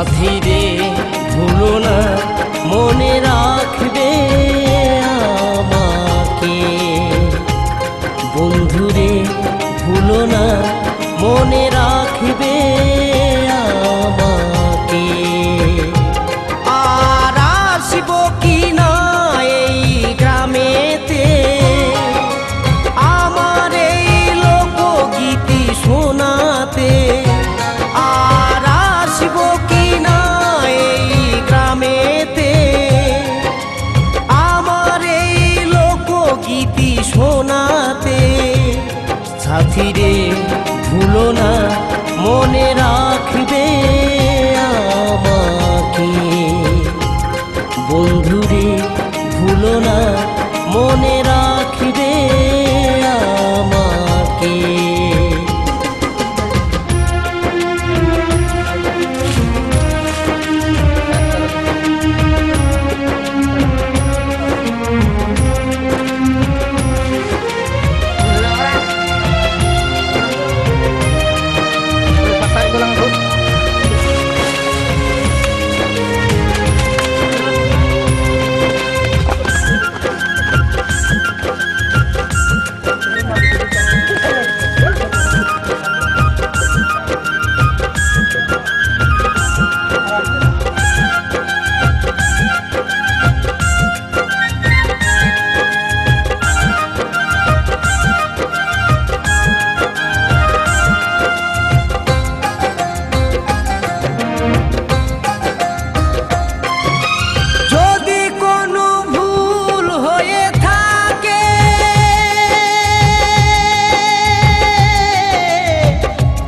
সাথী রে ভুলো না, মনে রাখবে আমাকে। বন্ধু রে ভুলো না, মনে রাখবে আমাকে। আর আসব কি না এই গ্রামেতে, আমার এই লোকগীতি শোনাতে। আর আসব কি না এই গ্রামেতে, আমার এই লোকগীতি শোনাতে। সাথী রে ভুলো না, মনে রাখবে আমাকে। বন্ধু রে ভুলো না, মনে রাখবে আমাকে।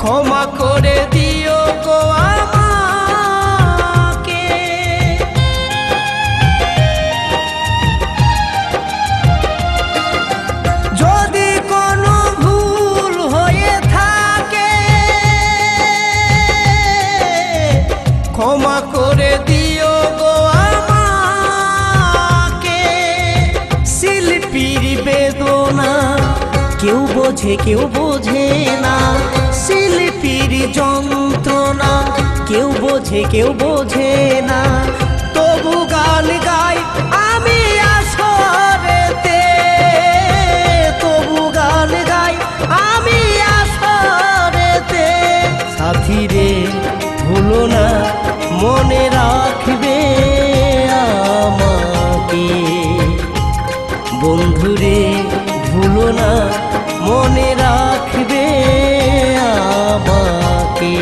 ক্ষমা করে দিও গো আমাকে। যদি কোনো ভুল হয়ে থাকে, ক্ষমা করে দিও গো আমাকে। শিল্পীর বেদনা কেউ বোঝে কেউ বোঝে না, শিল্পীর যন্ত্রণা কেউ বোঝে কেউ বোঝে না। তবু গান গাই আমি আসরেতে, তবু গান গাই আমি আসরেতে। সাথী রে ভুলো না, মনে রাখবে আমাকে। বন্ধু রে ভুলো না, মনে রাখবে আমাকে।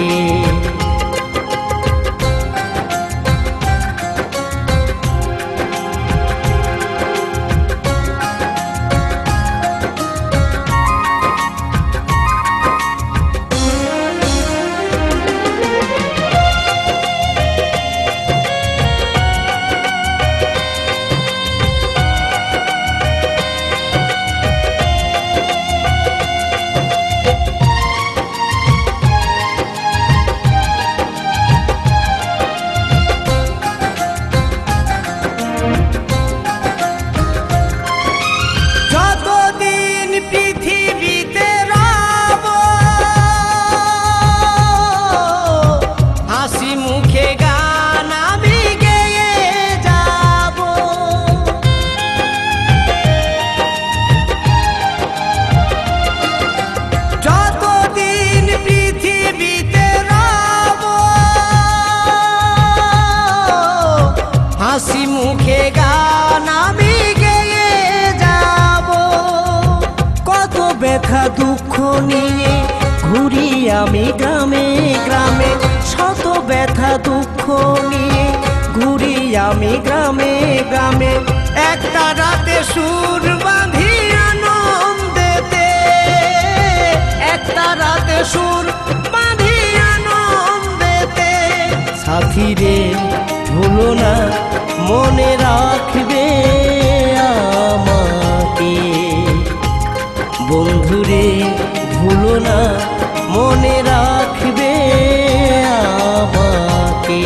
হাসি মুখে গান আমি গেয়ে যাব। কত ব্যথা দুঃখ নিয়ে ঘুরি আমি গ্রামে গ্রামে, শত ব্যথা দুঃখ নিয়ে ঘুরি আমি গ্রামে গ্রামে। একটা রাতে সুর বাঁধি আনন্দেতে, একটা রাতে সুর বাঁধি আনন্দেতে। সাথী রে ভুলো না, মনে রাখবে আমাকে। বন্ধু রে ভুলো না, মনে রাখবে আমাকে।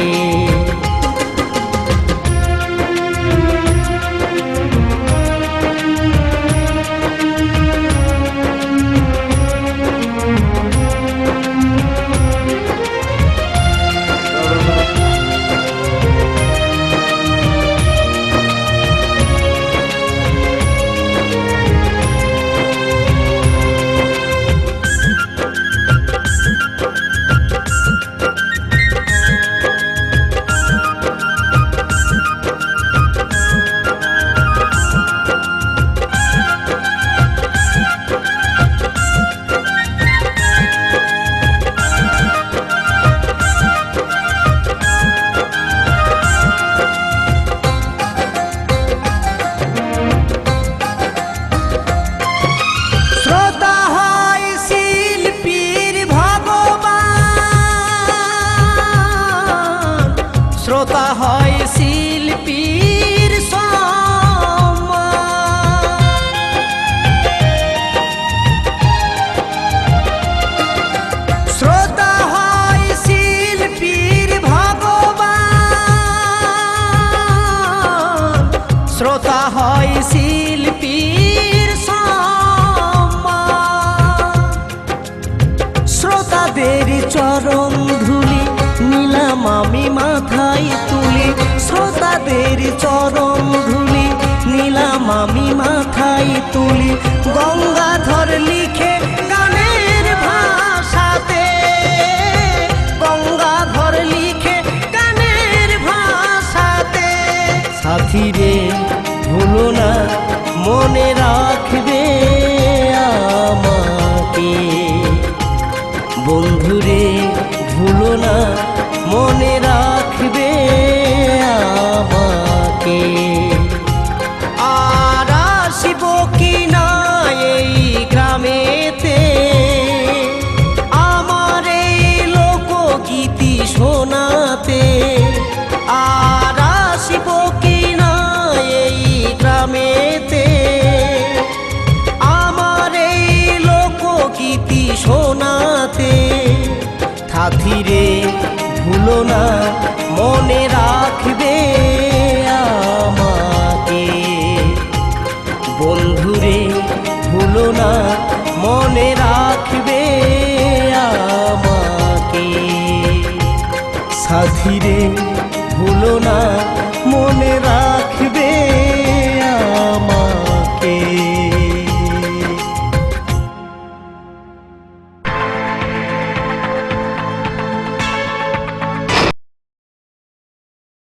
শ্রোতাদের চরণ ধুলি নিলাম আমি মাথায় তুলি, শ্রোতাদের চরণ ধুলি নিলাম আমি মাথায় তুলি। গঙ্গাধর লিখে গানের ভাষাতে, গঙ্গাধর লিখে গানের ভাষাতে। সাথী রে ভুলো না মনে রাখবে আমাকে, বন্ধুরে ভুলো না মনে রাখবে আমাকে। আর আসিব কি না এই গ্রামেতে, আমার এই লোকগীতি শোনাতে। আর আসিব কি না এই গ্রামেতে, আমার এই লোকগীতি শোনাতে। সাথী রে ভুলো না মনে রাখবে আমাকে, বন্ধুরে ভুলো না মনে রাখবে আমাকে। সাথী রে ভুলো না